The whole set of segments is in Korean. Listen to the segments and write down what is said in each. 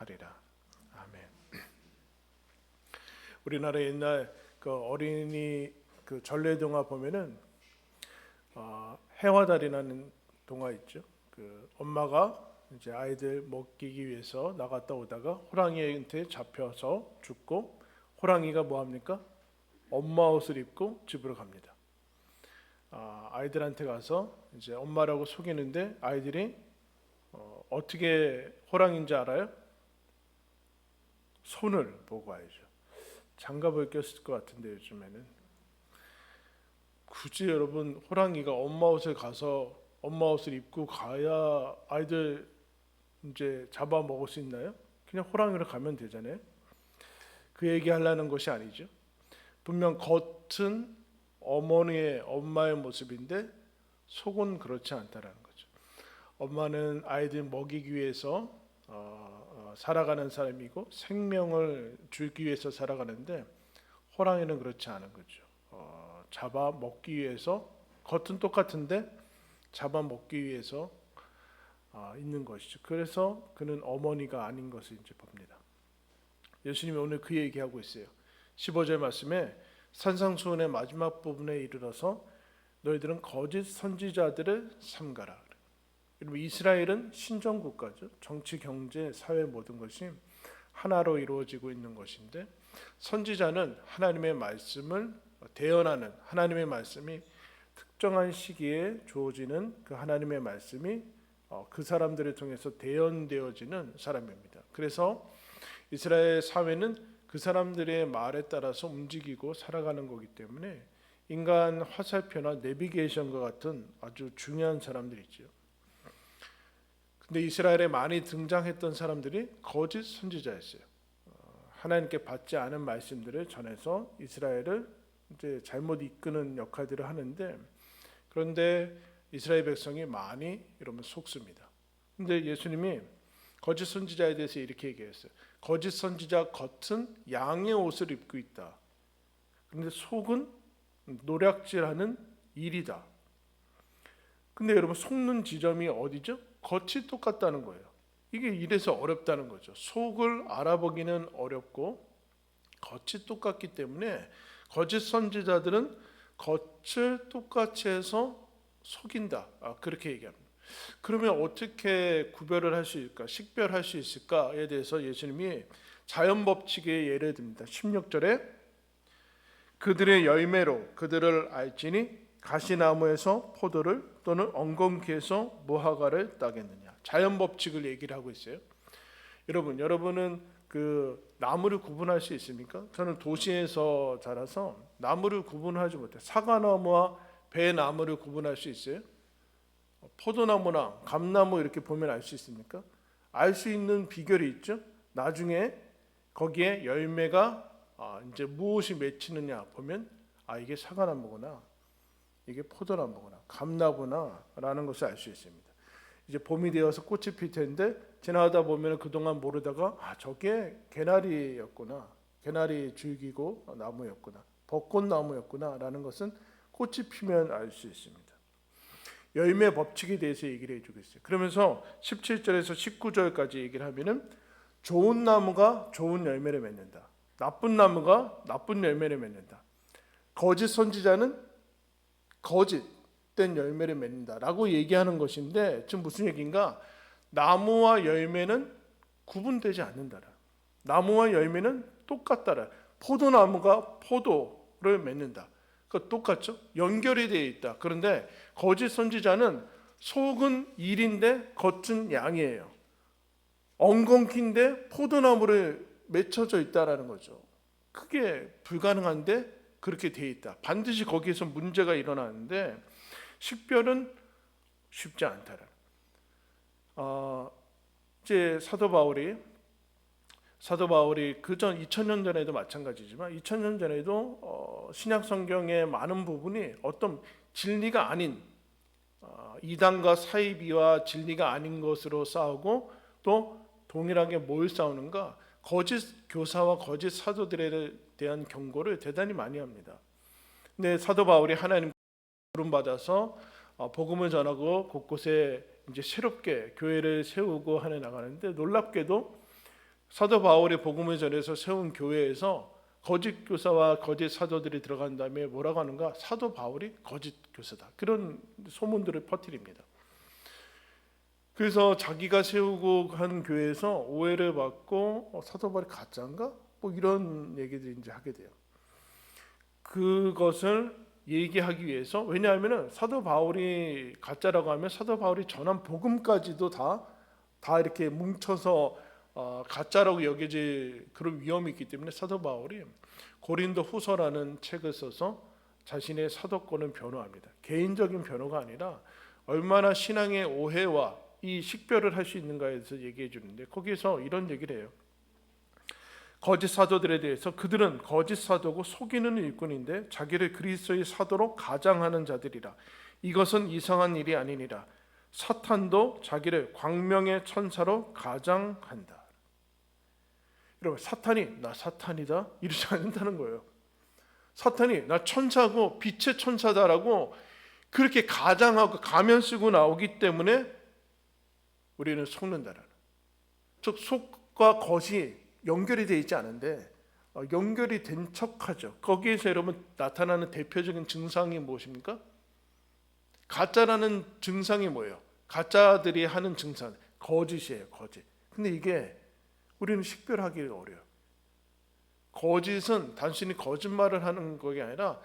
하리라. 아멘. 우리나라 옛날 그 어린이 그 전래 동화 보면은 해와달이라는 동화 있죠. 그 엄마가 이제 아이들 먹이기 위해서 나갔다 오다가 호랑이한테 잡혀서 죽고, 호랑이가 뭐 합니까? 엄마 옷을 입고 집으로 갑니다. 아이들한테 가서 이제 엄마라고 속이는데 아이들이 어떻게 호랑이인지 알아요? 손을 보고 알죠. 장갑을 꼈을 것 같은데 요즘에는 굳이 여러분 호랑이가 엄마 옷을 가서 엄마 옷을 입고 가야 아이들 이제 잡아 먹을 수 있나요? 그냥 호랑이로 가면 되잖아요. 그 얘기 하려는 것이 아니죠. 분명 겉은 엄마의 모습인데 속은 그렇지 않다라는 거죠. 엄마는 아이들 먹이기 위해서 살아가는 사람이고 생명을 주기 위해서 살아가는데, 호랑이는 그렇지 않은 거죠. 잡아 먹기 위해서, 겉은 똑같은데 잡아 먹기 위해서 있는 것이죠. 그래서 그는 어머니가 아닌 것을 이제 봅니다. 예수님이 오늘 그 얘기하고 있어요. 15절 말씀에 산상수훈의 마지막 부분에 이르러서 너희들은 거짓 선지자들을 삼가라. 여러분, 이스라엘은 신정 국가죠. 정치, 경제, 사회 모든 것이 하나로 이루어지고 있는 것인데, 선지자는 하나님의 말씀을 대언하는, 하나님의 말씀이 특정한 시기에 주어지는 그 하나님의 말씀이 그 사람들을 통해서 대언되어지는 사람입니다. 그래서 이스라엘 사회는 그 사람들의 말에 따라서 움직이고 살아가는 거기 때문에 인간 화살표나 내비게이션과 같은 아주 중요한 사람들이죠. 근데 이스라엘에 많이 등장했던 사람들이 거짓 선지자였어요. 하나님께 받지 않은 말씀들을 전해서 이스라엘을 이제 잘못 이끄는 역할들을 하는데, 그런데 이스라엘 백성이 많이 이러면 속습니다. 근데 예수님이 거짓 선지자에 대해서 이렇게 얘기했어요. 거짓 선지자 겉은 양의 옷을 입고 있다. 그런데 속은 노략질하는 일이다. 근데 여러분, 속는 지점이 어디죠? 겉이 똑같다는 거예요. 이게 이래서 어렵다는 거죠. 속을 알아보기는 어렵고 겉이 똑같기 때문에 거짓 선지자들은 겉을 똑같이 해서 속인다. 그렇게 얘기합니다. 그러면 어떻게 구별을 할 수 있을까? 식별할 수 있을까에 대해서 예수님이 자연 법칙의 예를 듭니다. 16절에 그들의 열매로 그들을 알지니 가시나무에서 포도를 또는 엉겅퀴에서 무화과를 따겠느냐. 자연 법칙을 얘기를 하고 있어요. 여러분은 그 나무를 구분할 수 있습니까? 저는 도시에서 자라서 나무를 구분하지 못해요. 사과나무와 배나무를 구분할 수 있어요? 포도나무나 감나무 이렇게 보면 알 수 있습니까? 알 수 있는 비결이 있죠. 나중에 거기에 열매가 이제 무엇이 맺히느냐 보면 이게 사과나무구나, 이게 포도나무구나, 감나무구나라는 것을 알 수 있습니다. 이제 봄이 되어서 꽃이 필 텐데 지나가다 보면 그동안 모르다가 저게 개나리였구나, 개나리 줄기고 나무였구나, 벚꽃나무였구나라는 것은 꽃이 피면 알 수 있습니다. 열매 법칙에 대해서 얘기를 해주고 있어요. 그러면서 17절에서 19절까지 얘기를 하면은 좋은 나무가 좋은 열매를 맺는다, 나쁜 나무가 나쁜 열매를 맺는다, 거짓 선지자는 거짓된 열매를 맺는다라고 얘기하는 것인데, 지금 무슨 얘기인가? 나무와 열매는 구분되지 않는다라. 나무와 열매는 똑같다라. 포도나무가 포도를 맺는다. 그 똑같죠? 연결이 되어 있다. 그런데 거짓 선지자는 속은 일인데 겉은 양이에요. 엉겅퀴인데 포도나무를 맺혀져 있다라는 거죠. 그게 불가능한데 그렇게 되어 있다. 반드시 거기에서 문제가 일어나는데 식별은 쉽지 않다라. 이제 사도 바울이 그전 2000년 전에도 마찬가지지만 2000년 전에도 신약 성경의 많은 부분이 어떤 진리가 아닌 이단과 사이비와 진리가 아닌 것으로 싸우고, 또 동일하게 뭘 싸우는가? 거짓 교사와 거짓 사도들에 대한 경고를 대단히 많이 합니다. 근데 사도 바울이 하나님 부름 받아서 복음을 전하고 곳곳에 이제 새롭게 교회를 세우고 하는 나가는데, 놀랍게도 사도 바울이 복음을 전해서 세운 교회에서 거짓 교사와 거짓 사도들이 들어간 다음에 뭐라고 하는가? 사도 바울이 거짓 교사다. 그런 소문들을 퍼뜨립니다. 그래서 자기가 세우고 한 교회에서 오해를 받고 사도 바울이 가짜인가? 뭐 이런 얘기들을 이제 하게 돼요. 그것을 얘기하기 위해서, 왜냐하면 사도 바울이 가짜라고 하면 사도 바울이 전한 복음까지도 다 이렇게 뭉쳐서 가짜라고 여겨질 그런 위험이 있기 때문에 사도 바울이 고린도 후서라는 책을 써서 자신의 사도권을 변호합니다. 개인적인 변호가 아니라 얼마나 신앙의 오해와 이 식별을 할 수 있는가에 대해서 얘기해 주는데, 거기서 이런 얘기를 해요. 거짓 사도들에 대해서 그들은 거짓 사도고 속이는 일꾼인데 자기를 그리스도의 사도로 가장하는 자들이라. 이것은 이상한 일이 아니니라. 사탄도 자기를 광명의 천사로 가장한다. 여러분, 사탄이 나 사탄이다 이러지 않는다는 거예요. 사탄이 나 천사고 빛의 천사다라고 그렇게 가장하고 가면 쓰고 나오기 때문에 우리는 속는다라는, 즉 속과 겉이 연결이 되어 있지 않은데 연결이 된 척하죠. 거기에서 여러분 나타나는 대표적인 증상이 무엇입니까? 가짜라는 증상이 뭐예요? 가짜들이 하는 증상, 거짓이에요. 거짓. 근데 이게 우리는 식별하기 어려워요. 거짓은 단순히 거짓말을 하는 것이 아니라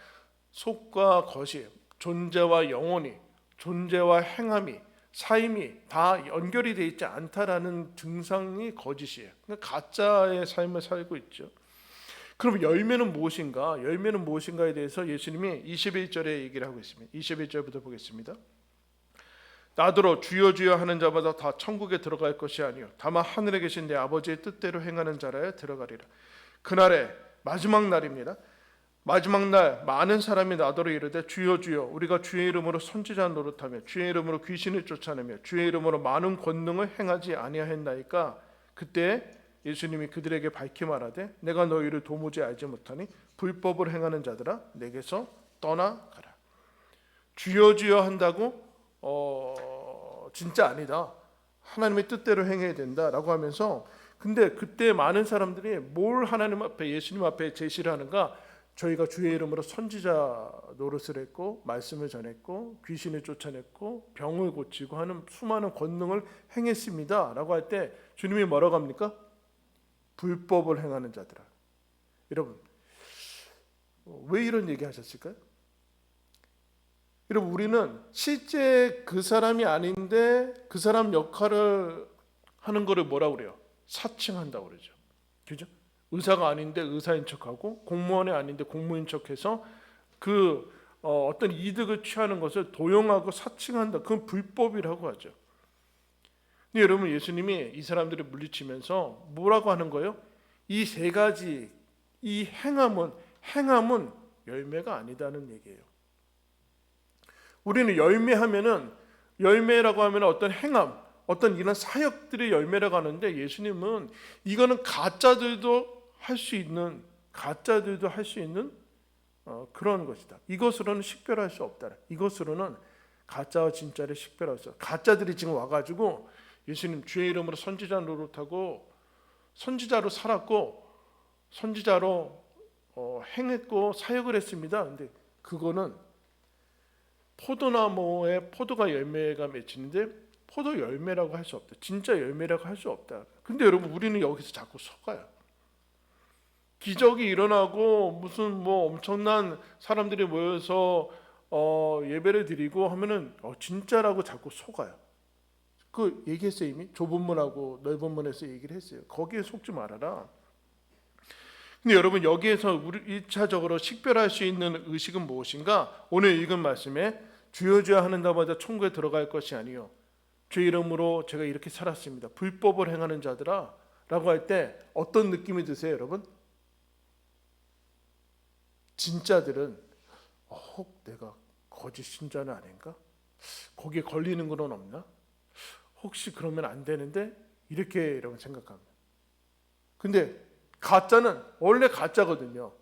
속과 겉이, 존재와 영혼이, 존재와 행함이, 삶이 다 연결이 되어 있지 않다라는 증상이 거짓이에요. 그러니까 가짜의 삶을 살고 있죠. 그럼 열매는 무엇인가? 열매는 무엇인가에 대해서 예수님이 21절에 얘기를 하고 있습니다. 21절부터 보겠습니다. 나더러 주여 주여 하는 자마다 다 천국에 들어갈 것이 아니요 다만 하늘에 계신 내 아버지의 뜻대로 행하는 자라야 들어가리라. 그날에 마지막 날입니다. 마지막 날 많은 사람이 나더러 이르되 주여 주여 우리가 주의 이름으로 선지자 노릇하며 주의 이름으로 귀신을 쫓아내며 주의 이름으로 많은 권능을 행하지 아니하였나이까. 그때 예수님이 그들에게 밝히 말하되 내가 너희를 도무지 알지 못하니 불법을 행하는 자들아 내게서 떠나가라. 주여 주여 한다고 진짜 아니다. 하나님의 뜻대로 행해야 된다라고 하면서, 근데 그때 많은 사람들이 뭘 하나님 앞에, 예수님 앞에 제시를 하는가? 저희가 주의 이름으로 선지자 노릇을 했고 말씀을 전했고 귀신을 쫓아냈고 병을 고치고 하는 수많은 권능을 행했습니다 라고 할 때 주님이 뭐라고 합니까? 불법을 행하는 자들아. 여러분, 왜 이런 얘기 하셨을까요? 여러분, 우리는 실제 그 사람이 아닌데 그 사람 역할을 하는 거를 뭐라고 그래요? 사칭한다고 그러죠. 그죠? 의사가 아닌데 의사인 척하고 공무원이 아닌데 공무원인 척해서 그 어떤 이득을 취하는 것을 도용하고 사칭한다. 그건 불법이라고 하죠. 근데 여러분, 예수님이 이 사람들을 물리치면서 뭐라고 하는 거예요? 이 세 가지, 이 행함은 열매가 아니다는 얘기예요. 우리는 열매라고 하면 어떤 행함, 어떤 이런 사역들의 열매라고 하는데, 예수님은 이거는 가짜들도 할 수 있는 그런 것이다. 이것으로는 식별할 수 없다. 이것으로는 가짜와 진짜를 식별할 수 없다. 가짜들이 지금 와가지고 예수님 주의 이름으로 선지자 노릇하고 선지자로 살았고 선지자로 행했고 사역을 했습니다. 근데 그거는 포도나무에 포도가 열매가 맺히는데 포도 열매라고 할 수 없다. 진짜 열매라고 할 수 없다. 근데 여러분, 우리는 여기서 자꾸 속아요. 기적이 일어나고 무슨 뭐 엄청난 사람들이 모여서 예배를 드리고 하면은 진짜라고 자꾸 속아요. 그 얘기했어요. 이미 좁은 문하고 넓은 문에서 얘기를 했어요. 거기에 속지 말아라. 근데 여러분, 여기에서 우리 1차적으로 식별할 수 있는 의식은 무엇인가? 오늘 읽은 말씀에 주여 주여 하는 자마다 천국에 들어갈 것이 아니요 주의 이름으로 제가 이렇게 살았습니다. 불법을 행하는 자들아 라고 할 때 어떤 느낌이 드세요, 여러분? 진짜들은 혹 내가 거짓 신자는 아닌가? 거기에 걸리는 건 없나? 혹시 그러면 안 되는데? 이렇게 여러분 생각합니다. 근데 가짜는 원래 가짜거든요.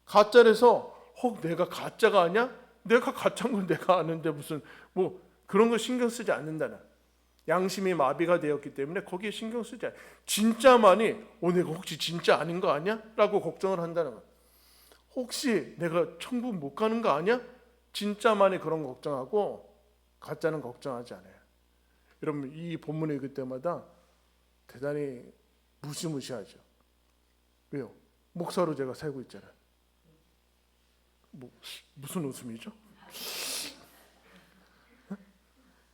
가짜라서 혹 내가 가짜가 아니야? 내가 가짜인 건 내가 아는데 무슨 뭐 그런 거 신경 쓰지 않는다는. 양심이 마비가 되었기 때문에 거기에 신경 쓰지 않아요. 진짜만이 내가 혹시 진짜 아닌 거 아니야? 라고 걱정을 한다는 거예요. 혹시 내가 천국 못 가는 거 아니야? 진짜만이 그런 걱정하고 가짜는 걱정하지 않아요. 여러분, 이 본문을 읽을 때마다 대단히 무시무시하죠. 왜요? 목사로 제가 살고 있잖아요. 무슨 웃음이죠?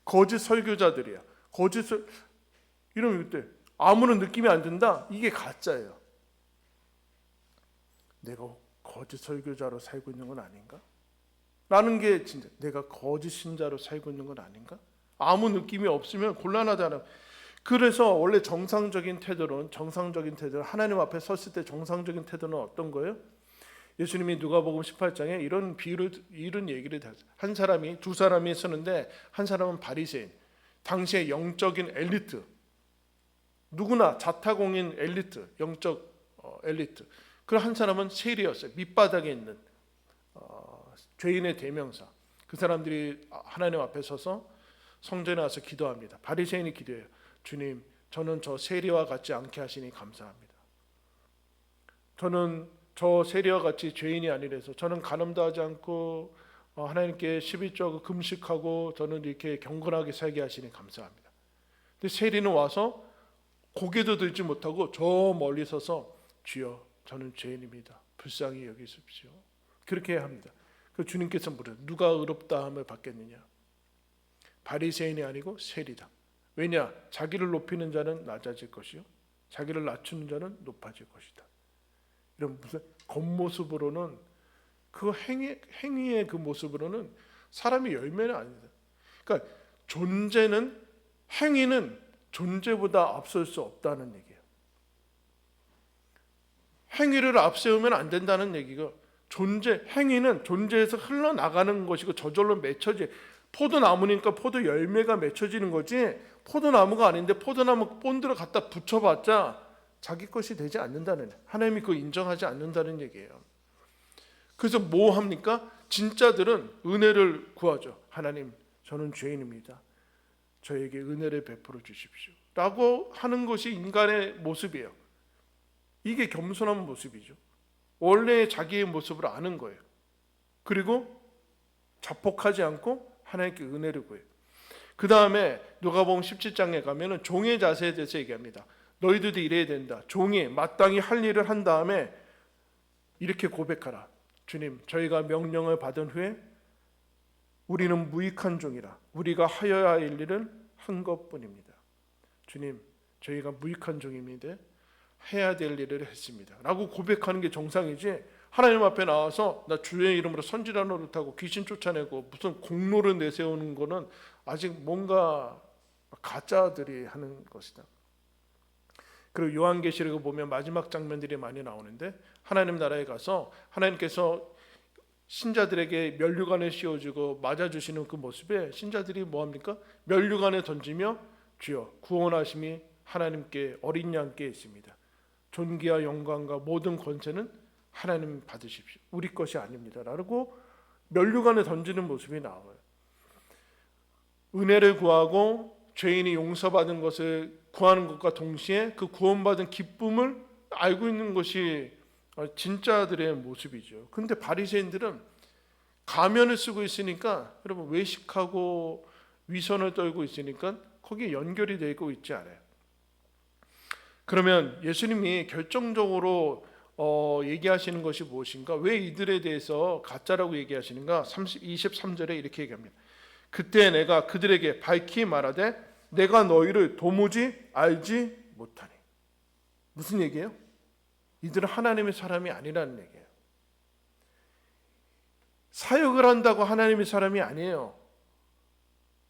거짓 설교자들이야. 이러면 그때 아무런 느낌이 안 든다? 이게 가짜예요. 내가 거짓 설교자로 살고 있는 건 아닌가? 라는 게 진짜 내가 거짓 신자로 살고 있는 건 아닌가? 아무 느낌이 없으면 곤란하잖아요. 그래서 원래 정상적인 태도는 하나님 앞에 섰을 때 정상적인 태도는 어떤 거예요? 예수님이 누가복음 18장에 이런 얘기를 했어요. 두 사람이 서는데 한 사람은 바리새인, 당시의 영적인 엘리트, 누구나 자타공인 엘리트, 영적 엘리트. 그리고 한 사람은 세리였어요. 밑바닥에 있는 죄인의 대명사. 그 사람들이 하나님 앞에 서서 성전에 와서 기도합니다. 바리새인이 기도해요. 주님, 저는 저 세리와 같지 않게 하시니 감사합니다. 저는 저 세리와 같이 죄인이 아니라서 저는 간음도 하지 않고 하나님께 11조하고 금식하고 저는 이렇게 경건하게 살게 하시니 감사합니다. 근데 세리는 와서 고개도 들지 못하고 저 멀리 서서 주여, 저는 죄인입니다. 불쌍히 여기십시오. 그렇게 합니다. 그 주님께서 물어요. 누가 의롭다함을 받겠느냐? 바리새인이 아니고 세리다. 왜냐? 자기를 높이는 자는 낮아질 것이요, 자기를 낮추는 자는 높아질 것이다. 이런 무슨 겉모습으로는 그 행위의 그 모습으로는 사람이 열매는 아니다. 그러니까 행위는 존재보다 앞설 수 없다는 얘기예요. 행위를 앞세우면 안 된다는 얘기가, 행위는 존재에서 흘러나가는 것이고 저절로 맺혀지. 포도나무니까 포도 열매가 맺혀지는 거지, 포도나무가 아닌데 포도나무 본드를 갖다 붙여봤자 자기 것이 되지 않는다는, 하나님이 그거 인정하지 않는다는 얘기예요. 그래서 뭐 합니까? 진짜들은 은혜를 구하죠. 하나님, 저는 죄인입니다. 저에게 은혜를 베풀어 주십시오. 라고 하는 것이 인간의 모습이에요. 이게 겸손한 모습이죠. 원래 자기의 모습을 아는 거예요. 그리고 자폭하지 않고 하나님께 은혜를 구해요. 그 다음에 누가복음 17장에 가면은 종의 자세에 대해서 얘기합니다. 너희들도 이래야 된다. 종이 마땅히 할 일을 한 다음에 이렇게 고백하라. 주님, 저희가 명령을 받은 후에 우리는 무익한 종이라. 우리가 하여야 할 일을 한 것뿐입니다. 주님, 저희가 무익한 종입니다. 해야 될 일을 했습니다. 라고 고백하는 게 정상이지, 하나님 앞에 나와서 나 주의 이름으로 선지자 노릇하고 귀신 쫓아내고 무슨 공로를 내세우는 거는 아직 뭔가 가짜들이 하는 것이다. 그리고 요한계시록을 보면 마지막 장면들이 많이 나오는데, 하나님 나라에 가서 하나님께서 신자들에게 면류관을 씌워주고 맞아주시는 그 모습에 신자들이 뭐합니까? 면류관에 던지며 주여, 구원하심이 하나님께 어린 양께 있습니다. 존귀와 영광과 모든 권세는 하나님 받으십시오. 우리 것이 아닙니다. 라고 면류관에 던지는 모습이 나와요. 은혜를 구하고 죄인이 용서받은 것을 구하는 것과 동시에 그 구원받은 기쁨을 알고 있는 것이 진짜들의 모습이죠. 그런데 바리새인들은 가면을 쓰고 있으니까, 여러분, 외식하고 위선을 떨고 있으니까 거기에 연결이 되고 있지 않아요. 그러면 예수님이 결정적으로 얘기하시는 것이 무엇인가? 왜 이들에 대해서 가짜라고 얘기하시는가? 23절에 이렇게 얘기합니다. 그때 내가 그들에게 밝히 말하되 내가 너희를 도무지 알지 못하니. 무슨 얘기예요? 이들은 하나님의 사람이 아니라는 얘기예요. 사역을 한다고 하나님의 사람이 아니에요.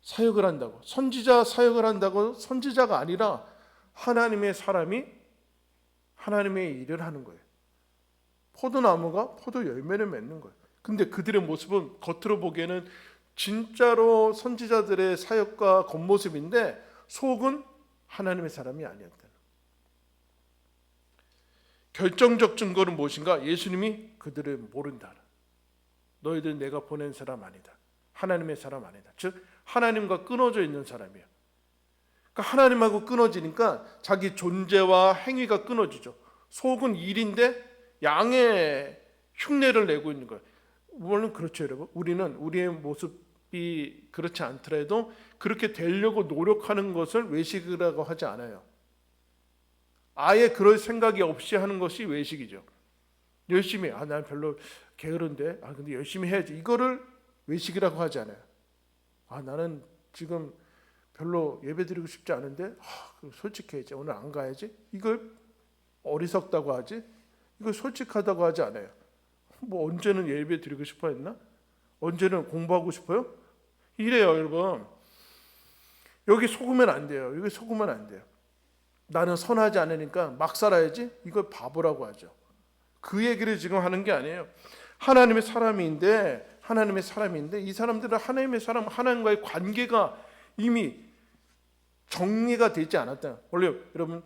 사역을 한다고, 선지자 사역을 한다고 선지자가 아니라 하나님의 사람이 하나님의 일을 하는 거예요. 포도나무가 포도 열매를 맺는 거예요. 근데 그들의 모습은 겉으로 보기에는 진짜로 선지자들의 사역과 겉모습인데 속은 하나님의 사람이 아니었다. 결정적 증거는 무엇인가? 예수님이 그들을 모른다. 너희들 내가 보낸 사람 아니다. 하나님의 사람 아니다. 즉 하나님과 끊어져 있는 사람이에요. 그러니까 하나님하고 끊어지니까 자기 존재와 행위가 끊어지죠. 속은 일인데 양의 흉내를 내고 있는 거예요. 물론 그렇죠, 여러분. 우리는 우리의 모습이 그렇지 않더라도 그렇게 되려고 노력하는 것을 외식이라고 하지 않아요. 아예 그럴 생각이 없이 하는 것이 외식이죠. 열심히, 난 별로 게으른데, 근데 열심히 해야지. 이거를 외식이라고 하지 않아요. 나는 지금 별로 예배드리고 싶지 않은데, 솔직해야지. 오늘 안 가야지. 이걸 어리석다고 하지. 이걸 솔직하다고 하지 않아요. 뭐 언제는 예배드리고 싶어 했나? 언제는 공부하고 싶어요? 이래요, 여러분. 여기 속으면 안 돼요. 여기 속으면 안 돼요. 나는 선하지 않으니까 막 살아야지. 이걸 바보라고 하죠. 그 얘기를 지금 하는 게 아니에요. 하나님의 사람인데 이 사람들은 하나님의 사람, 하나님과의 관계가 이미 정리가 되지 않았다. 원래 여러분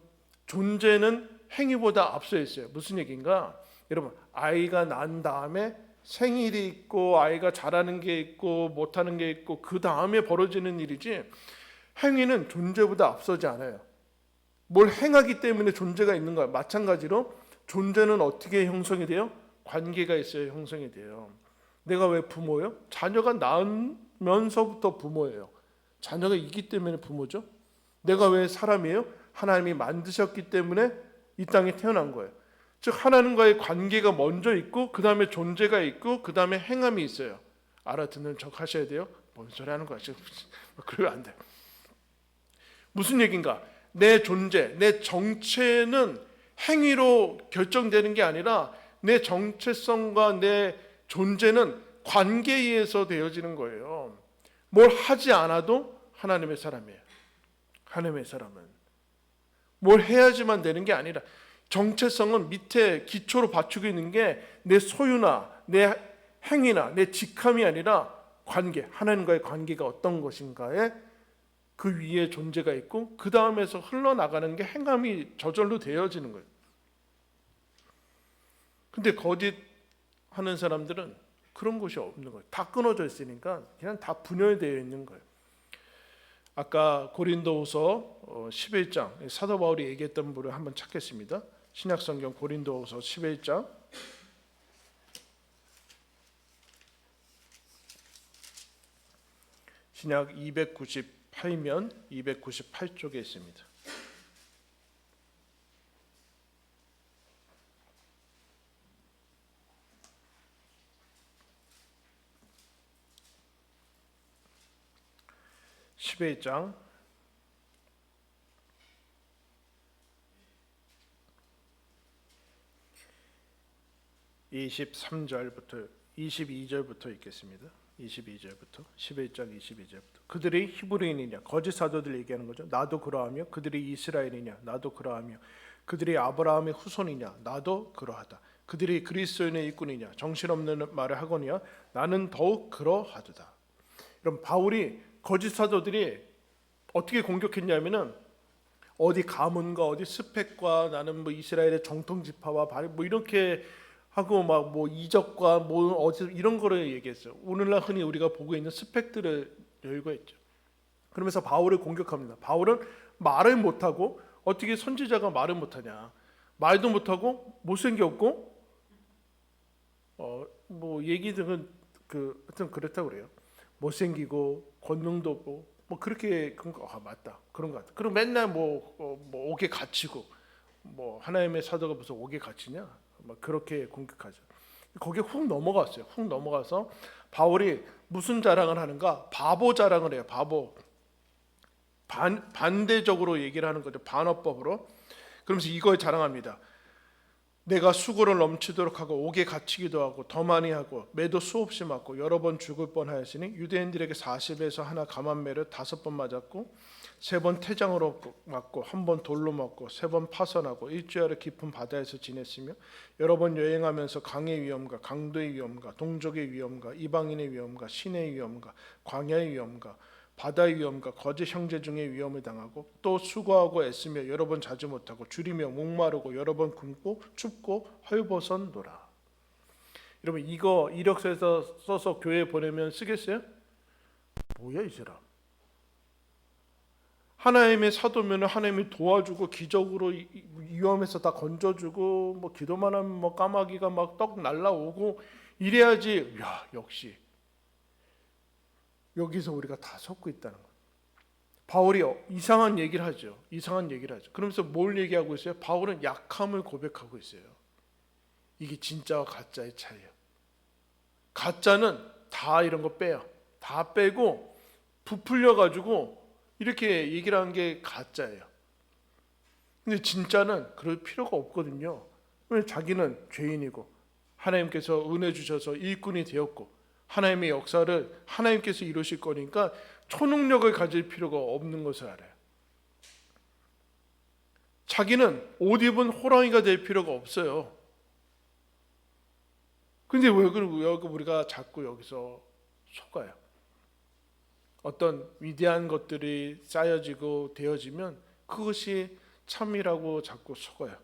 존재는 행위보다 앞서 있어요. 무슨 얘기인가? 여러분 아이가 난 다음에 생일이 있고 아이가 잘하는 게 있고 못하는 게 있고 그 다음에 벌어지는 일이지 행위는 존재보다 앞서지 않아요. 뭘 행하기 때문에 존재가 있는 거야. 마찬가지로 존재는 어떻게 형성이 돼요? 관계가 있어야 형성이 돼요. 내가 왜 부모예요? 자녀가 낳으면서부터 부모예요. 자녀가 있기 때문에 부모죠. 내가 왜 사람이에요? 하나님이 만드셨기 때문에 이 땅에 태어난 거예요. 즉 하나님과의 관계가 먼저 있고 그 다음에 존재가 있고 그 다음에 행함이 있어요. 알아듣는 척 하셔야 돼요. 뭔 소리 하는 거야 지금. 그러면 안 돼. 무슨 얘기인가? 내 존재, 내 정체는 행위로 결정되는 게 아니라 내 정체성과 내 존재는 관계에 의해서 되어지는 거예요. 뭘 하지 않아도 하나님의 사람이에요. 하나님의 사람은 뭘 해야지만 되는 게 아니라 정체성은 밑에 기초로 받치고 있는 게 내 소유나 내 행위나 내 직함이 아니라 관계, 하나님과의 관계가 어떤 것인가에 그 위에 존재가 있고 그 다음에서 흘러나가는 게 행함이 저절로 되어지는 거예요. 근데 거짓하는 사람들은 그런 것이 없는 거예요. 다 끊어져 있으니까 그냥 다 분열되어 있는 거예요. 아까 고린도후서 11장 사도 바울이 얘기했던 부분을 한번 찾겠습니다. 신약성경 고린도후서 11장 신약 298면 298쪽에 있습니다. (11장) 23절부터 22절부터 읽겠습니다. 22절부터 11장 22절부터 그들이 히브리인이냐 거짓 사도들 얘기하는 거죠. 나도 그러하며 그들이 이스라엘이냐 나도 그러하며 그들이 아브라함의 후손이냐 나도 그러하다. 그들이 그리스도인의 일꾼이냐 정신없는 말을 하거니와 나는 더욱 그러하도다. 그럼 바울이 거짓 사도들이 어떻게 공격했냐면은 어디 가문과 어디 스펙과 나는 뭐 이스라엘의 정통 지파와 뭐 이렇게 하고 막 뭐 이적과 뭐 어디 이런 거를 얘기했어요. 오늘날 흔히 우리가 보고 있는 스펙들을 열고 있죠. 그러면서 바울을 공격합니다. 바울은 말을 못하고 어떻게 선지자가 말을 못하냐? 말도 못하고 못생겼고 뭐 얘기들은 하여튼 그렇다고 그래요. 못생기고 권능도 없고 뭐 그렇게 그런 거 맞다 그런 것 같아. 그리고 맨날 뭐 옥에 갇히고 뭐 하나님의 사도가 무슨 옥에 갇히냐? 막 그렇게 공격하죠. 거기에 훅 넘어갔어요. 훅 넘어가서 바울이 무슨 자랑을 하는가? 바보 자랑을 해요. 바보. 반대적으로 얘기를 하는 거죠. 반어법으로. 그러면서 이걸 자랑합니다. 내가 수고를 넘치도록 하고 옥에 갇히기도 하고 더 많이 하고 매도 수없이 맞고 여러 번 죽을 뻔하였으니 유대인들에게 40에서 하나 감한매를 5번 맞았고 3번 태장으로 맞고 1번 돌로 맞고 3번 파선하고 일주일을 깊은 바다에서 지냈으며 여러 번 여행하면서 강의 위험과 강도의 위험과 동족의 위험과 이방인의 위험과 신의 위험과 광야의 위험과 바다의 위험과 거짓 형제 중에 위험을 당하고 또 수고하고 애쓰며 여러 번 자지 못하고 줄이며 목마르고 여러 번 굶고 춥고 헐벗었노라. 여러분 이거 이력서에서 써서 교회에 보내면 쓰겠어요? 뭐야 이 사람? 하나님의 사도면 하나님이 도와주고 기적으로 위험에서 다 건져주고 뭐 기도만 하면 뭐 까마귀가 막 떡 날라오고 이래야지. 야, 역시 여기서 우리가 다 섞고 있다는 거예요. 바울이 이상한 얘기를 하죠. 이상한 얘기를 하죠. 그러면서 뭘 얘기하고 있어요? 바울은 약함을 고백하고 있어요. 이게 진짜와 가짜의 차이예요. 가짜는 다 이런 거 빼요. 다 빼고 부풀려 가지고 이렇게 얘기를 하는 게 가짜예요. 근데 진짜는 그럴 필요가 없거든요. 왜? 자기는 죄인이고 하나님께서 은혜 주셔서 일꾼이 되었고 하나님의 역사를 하나님께서 이루실 거니까 초능력을 가질 필요가 없는 것을 알아요. 자기는 옷 입은 호랑이가 될 필요가 없어요. 근데 왜 우리가 자꾸 여기서 속아요? 어떤 위대한 것들이 쌓여지고 되어지면 그것이 참이라고 자꾸 속아요.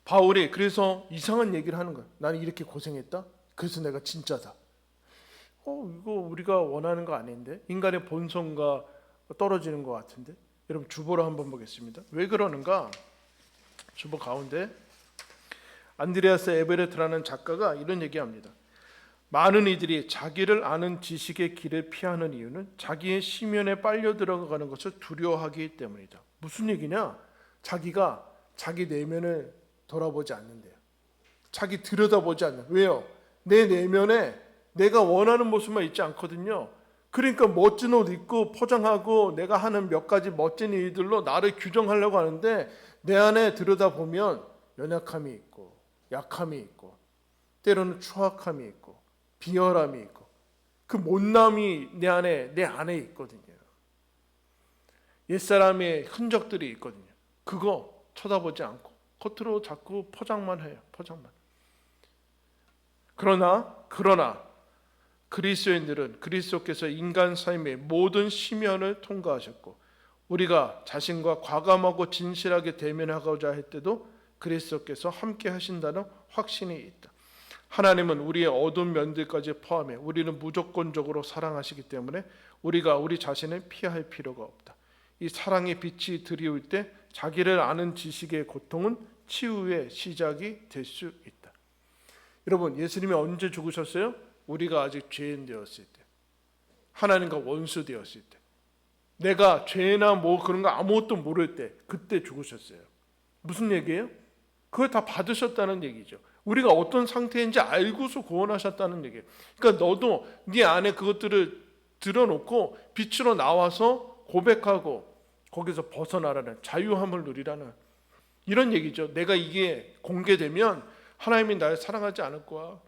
바울이 그래서 이상한 얘기를 하는 거예요. 나는 이렇게 고생했다? 그래서 내가 진짜다. 이거 우리가 원하는 거 아닌데? 인간의 본성과 떨어지는 것 같은데? 여러분 주보를 한번 보겠습니다. 왜 그러는가? 주보 가운데 안드레아스 에베레트라는 작가가 이런 얘기합니다. 많은 이들이 자기를 아는 지식의 길을 피하는 이유는 자기의 심연에 빨려 들어가는 것을 두려워하기 때문이다. 무슨 얘기냐? 자기가 자기 내면을 돌아보지 않는데요. 자기 들여다보지 않는. 왜요? 내 내면에 내가 원하는 모습만 있지 않거든요. 그러니까 멋진 옷 입고 포장하고 내가 하는 몇 가지 멋진 일들로 나를 규정하려고 하는데 내 안에 들여다보면 연약함이 있고 약함이 있고 때로는 추악함이 있고 비열함이 있고 그 못남이 내 안에 있거든요. 옛사람의 흔적들이 있거든요. 그거 쳐다보지 않고 겉으로 자꾸 포장만 해요. 포장만. 그러나 그리스도인들은 그리스도께서 인간 삶의 모든 시면을 통과하셨고 우리가 자신과 과감하고 진실하게 대면하고자 할 때도 그리스도께서 함께 하신다는 확신이 있다. 하나님은 우리의 어두운 면들까지 포함해 우리는 무조건적으로 사랑하시기 때문에 우리가 우리 자신을 피할 필요가 없다. 이 사랑의 빛이 드리울 때 자기를 아는 지식의 고통은 치유의 시작이 될 수 있다. 여러분, 예수님이 언제 죽으셨어요? 우리가 아직 죄인 되었을 때, 하나님과 원수 되었을 때, 내가 죄나 뭐 그런 거 아무것도 모를 때, 그때 죽으셨어요. 무슨 얘기예요? 그걸 다 받으셨다는 얘기죠. 우리가 어떤 상태인지 알고서 구원하셨다는 얘기예요. 그러니까 너도 네 안에 그것들을 들어놓고 빛으로 나와서 고백하고 거기서 벗어나라는 자유함을 누리라는 이런 얘기죠. 내가 이게 공개되면 하나님이 날 사랑하지 않을 거야.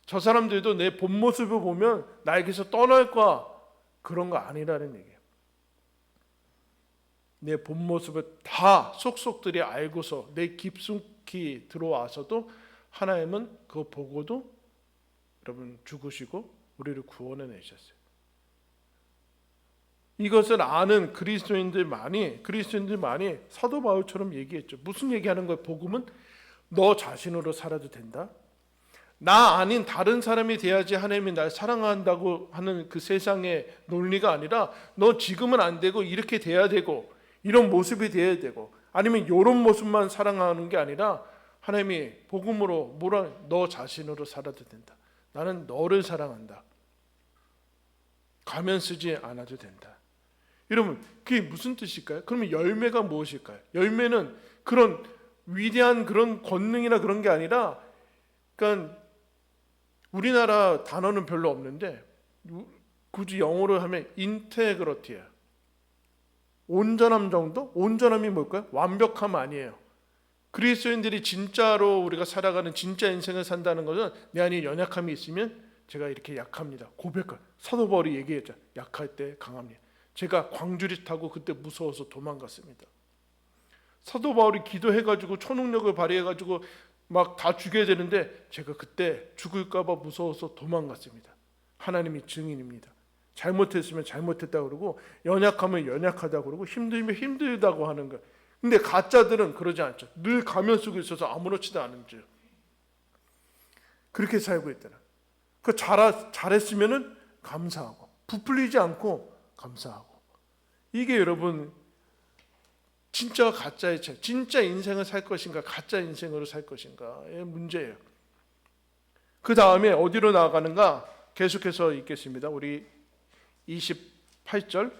저 사람들도 내 본 모습을 보면 나에게서 떠날 거야. 그런 거 아니라는 얘기예요. 내 본 모습을 다 속속들이 알고서 내 깊숙이 들어와서도 하나님은 그거 보고도 여러분 죽으시고 우리를 구원해 내셨어요. 이것을 아는 그리스도인들만이 사도 바울처럼 얘기했죠. 무슨 얘기하는 거예요? 복음은 너 자신으로 살아도 된다. 나 아닌 다른 사람이 돼야지 하나님이 날 사랑한다고 하는 그 세상의 논리가 아니라 너 지금은 안 되고 이렇게 돼야 되고 이런 모습이 돼야 되고 아니면 이런 모습만 사랑하는 게 아니라 하나님이 복음으로 너 자신으로 살아도 된다. 나는 너를 사랑한다. 가면 쓰지 않아도 된다. 여러분, 그게 무슨 뜻일까요? 그러면 열매가 무엇일까요? 열매는 그런 위대한 그런 권능이나 그런 게 아니라, 그러니까 우리나라 단어는 별로 없는데 굳이 영어로 하면 인테그러티예요. 온전함 정도? 온전함이 뭘까요? 완벽함 아니에요. 그리스도인들이 진짜로 우리가 살아가는 진짜 인생을 산다는 것은 내 안에 연약함이 있으면 제가 이렇게 약합니다. 고백할. 사도 바울이 얘기했죠. 약할 때 강합니다. 제가 광주리 타고 그때 무서워서 도망갔습니다. 사도 바울이 기도해가지고 초능력을 발휘해가지고 막 다 죽여야 되는데 제가 그때 죽을까봐 무서워서 도망갔습니다. 하나님이 증인입니다. 잘못했으면 잘못했다고 그러고 연약하면 연약하다고 그러고 힘들면 힘들다고 하는 거예요. 근데 가짜들은 그러지 않죠. 늘 가면 쓰고 있어서 아무렇지도 않은 줄. 그렇게 살고 있더라. 잘했으면은 감사하고 부풀리지 않고 감사하고 이게 여러분 진짜와 가짜의 차이. 진짜 인생을 살 것인가 가짜 인생으로 살 것인가의 문제예요. 그 다음에 어디로 나아가는가? 계속해서 읽겠습니다. 우리 28절,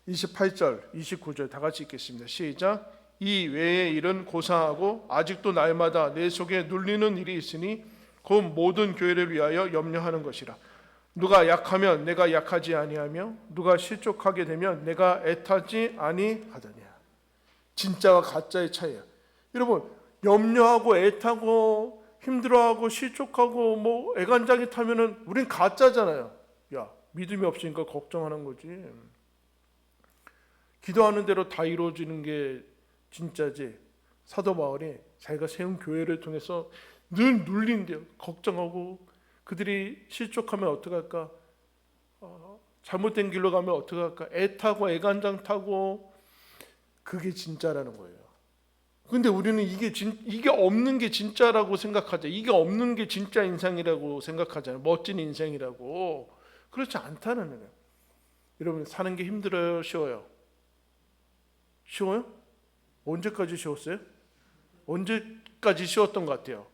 29절 다 같이 읽겠습니다. 시작. 이 외의 일은 고사하고 아직도 날마다 내 속에 눌리는 일이 있으니 곧 모든 교회를 위하여 염려하는 것이라. 누가 약하면 내가 약하지 아니하며 누가 실족하게 되면 내가 애타지 아니하더냐. 진짜와 가짜의 차이야. 여러분, 염려하고 애타고 힘들어하고 실족하고 뭐 애간장이 타면은 우린 가짜잖아요. 야, 믿음이 없으니까 걱정하는 거지. 기도하는 대로 다 이루어지는 게 진짜지. 사도 바울이 자기가 세운 교회를 통해서 늘 눌린대요. 걱정하고 그들이 실족하면 어떡할까? 잘못된 길로 가면 어떡할까? 애타고 애간장 타고. 그게 진짜라는 거예요. 근데 우리는 이게 없는 게 진짜라고 생각하자. 이게 없는 게 진짜 인생이라고 생각하잖아요. 멋진 인생이라고. 그렇지 않다는 거예요. 여러분, 사는 게 힘들어요? 쉬워요? 쉬워요? 언제까지 쉬웠어요? 언제까지 쉬웠던 것 같아요?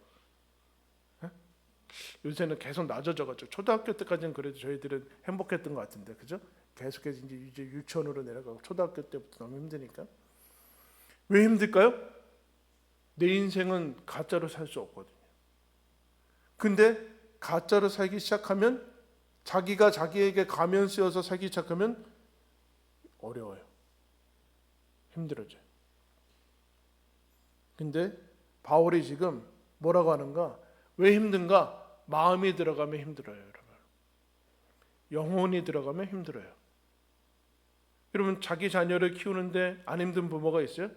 요새는 계속 낮아져가지고 초등학교 때까지는 그래도 저희들은 행복했던 것 같은데, 그죠? 계속해서 이제 유치원으로 내려가고 초등학교 때부터 너무 힘드니까. 왜 힘들까요? 내 인생은 가짜로 살 수 없거든요. 근데 가짜로 살기 시작하면, 자기가 자기에게 가면 씌워서 살기 시작하면 어려워요. 힘들어져요. 근데 바울이 지금 뭐라고 하는가? 왜 힘든가? 마음이 들어가면 힘들어요, 여러분. 영혼이 들어가면 힘들어요. 여러분, 자기 자녀를 키우는데 안 힘든 부모가 있어요?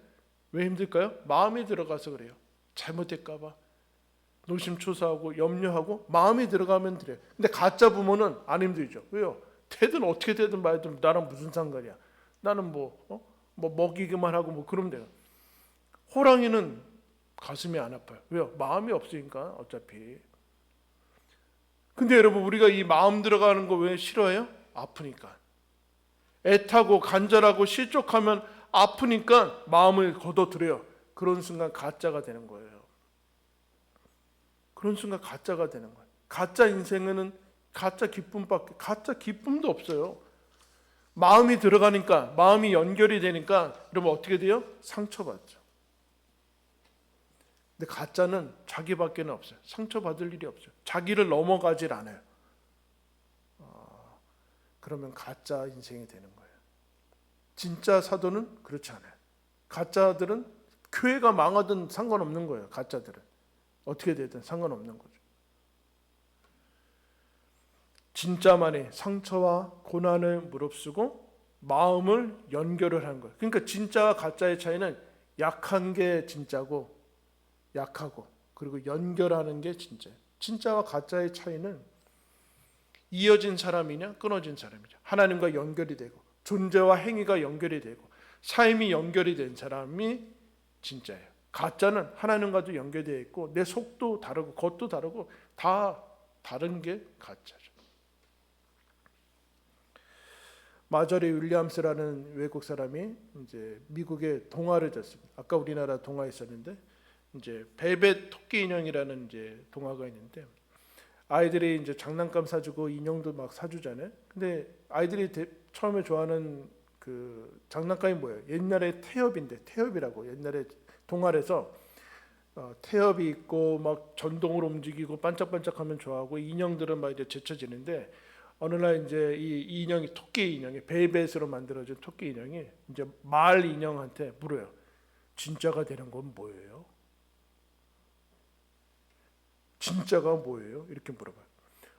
왜 힘들까요? 마음이 들어가서 그래요. 잘못될까 봐 노심초사하고 염려하고 마음이 들어가면 그래요. 근데 가짜 부모는 안 힘들죠. 왜요? 되든 어떻게 되든 말든 나랑 무슨 상관이야. 나는 뭐 먹이기만 하고 뭐 그러면 돼요. 호랑이는 가슴이 안 아파요. 왜요? 마음이 없으니까 어차피. 근데 여러분, 우리가 이 마음 들어가는 거 왜 싫어해요? 아프니까. 애타고 간절하고 실족하면 아프니까 마음을 걷어들여요. 그런 순간 가짜가 되는 거예요. 그런 순간 가짜가 되는 거예요. 가짜 인생에는 가짜 기쁨도 없어요. 마음이 들어가니까, 마음이 연결이 되니까 여러분 어떻게 돼요? 상처받죠. 근데 가짜는 자기밖에는 없어요. 상처받을 일이 없어요. 자기를 넘어가질 않아요. 그러면 가짜 인생이 되는 거예요. 진짜 사도는 그렇지 않아요. 가짜들은 교회가 망하든 상관없는 거예요. 가짜들은 어떻게 되든 상관없는 거죠. 진짜만이 상처와 고난을 무릅쓰고 마음을 연결을 하는 거예요. 그러니까 진짜와 가짜의 차이는 약한 게 진짜고, 약하고, 그리고 연결하는 게 진짜예요. 진짜와 가짜의 차이는 이어진 사람이냐 끊어진 사람이냐, 하나님과 연결이 되고 존재와 행위가 연결이 되고 삶이 연결이 된 사람이 진짜예요. 가짜는 하나님과도 연결되어 있고 내 속도 다르고 겉도 다르고 다 다른 게 가짜죠. 마저리 윌리엄스라는 외국 사람이 이제 미국에 동화를 줬습니다. 아까 우리나라 동화 있었는데 이제 벨벳 토끼 인형이라는 이제 동화가 있는데, 아이들이 이제 장난감 사주고 인형도 막 사주잖아요. 근데 아이들이 처음에 좋아하는 그 장난감이 뭐예요? 옛날에 태엽인데, 태엽이라고 옛날에 동화에서 태엽이 있고 막 전동으로 움직이고 반짝반짝하면 좋아하고, 인형들은 막 이제 제쳐지는데 어느 날 이제 이 인형이 토끼 인형이 벨벳으로 만들어진 토끼 인형이 이제 말 인형한테 물어요. 진짜가 되는 건 뭐예요? 진짜가 뭐예요? 이렇게 물어봐요.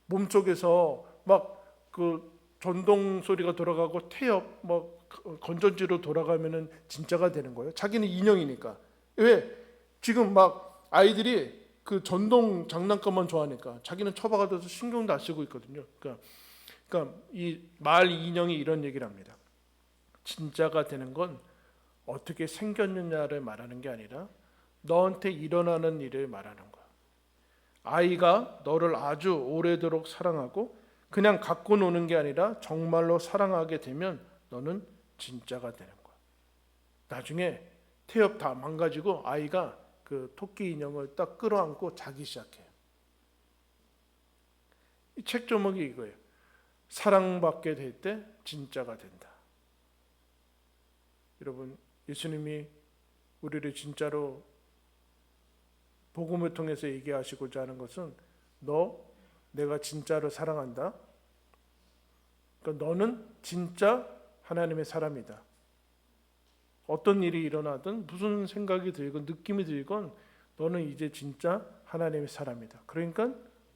몸속에서 막 그 전동 소리가 돌아가고 태엽 막 건전지로 돌아가면은 진짜가 되는 거예요. 자기는 인형이니까. 왜? 지금 막 아이들이 그 전동 장난감만 좋아하니까 자기는 처박아둬서 신경도 안 쓰고 있거든요. 그러니까 이 말 인형이 이런 얘기를 합니다. 진짜가 되는 건 어떻게 생겼느냐를 말하는 게 아니라 너한테 일어나는 일을 말하는 거야. 아이가 너를 아주 오래도록 사랑하고 그냥 갖고 노는 게 아니라 정말로 사랑하게 되면 너는 진짜가 되는 거야. 나중에 태엽 다 망가지고 아이가 그 토끼 인형을 딱 끌어안고 자기 시작해요. 이 책 제목이 이거예요. 사랑받게 될 때 진짜가 된다. 여러분, 예수님이 우리를 진짜로 복음을 통해서 얘기하시고자 하는 것은 내가 진짜로 사랑한다. 그러니까 너는 진짜 하나님의 사람이다. 어떤 일이 일어나든 무슨 생각이 들건 느낌이 들건 너는 이제 진짜 하나님의 사람이다. 그러니까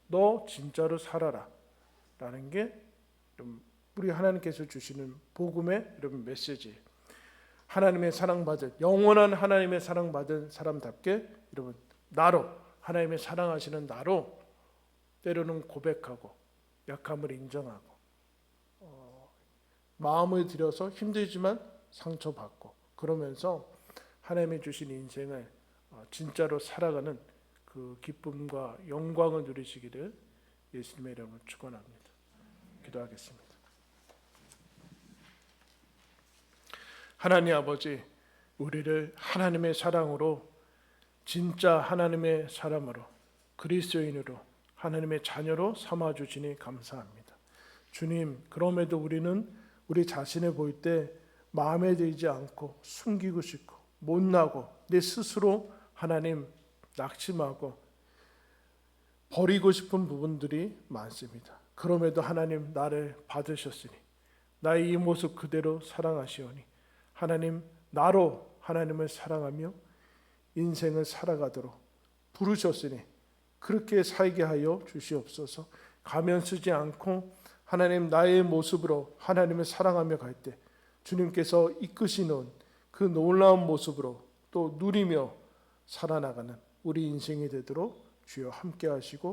너 진짜로 살아라 라는 게 우리 하나님께서 주시는 복음의 여러분 메시지예요. 하나님의 사랑받은 영원한 하나님의 사랑받은 사람답게 여러분 나로 하나님의 사랑하시는 나로 때로는 고백하고 약함을 인정하고 마음을 들여서 힘들지만 상처받고 그러면서 하나님이 주신 인생을 진짜로 살아가는 그 기쁨과 영광을 누리시기를 예수님의 이름으로 축원합니다. 기도하겠습니다. 하나님 아버지, 우리를 하나님의 사랑으로 진짜 하나님의 사람으로 그리스도인으로 하나님의 자녀로 삼아주시니 감사합니다. 주님, 그럼에도 우리는 우리 자신을 볼 때 마음에 들지 않고 숨기고 싶고 못나고 내 스스로 하나님 낙심하고 버리고 싶은 부분들이 많습니다. 그럼에도 하나님 나를 받으셨으니 나의 이 모습 그대로 사랑하시오니 하나님 나로 하나님을 사랑하며 인생을 살아가도록 부르셨으니 그렇게 살게 하여 주시옵소서. 가면 쓰지 않고 하나님 나의 모습으로 하나님을 사랑하며 갈 때 주님께서 이끄시는 그 놀라운 모습으로 또 누리며 살아나가는 우리 인생이 되도록 주여 함께 하시고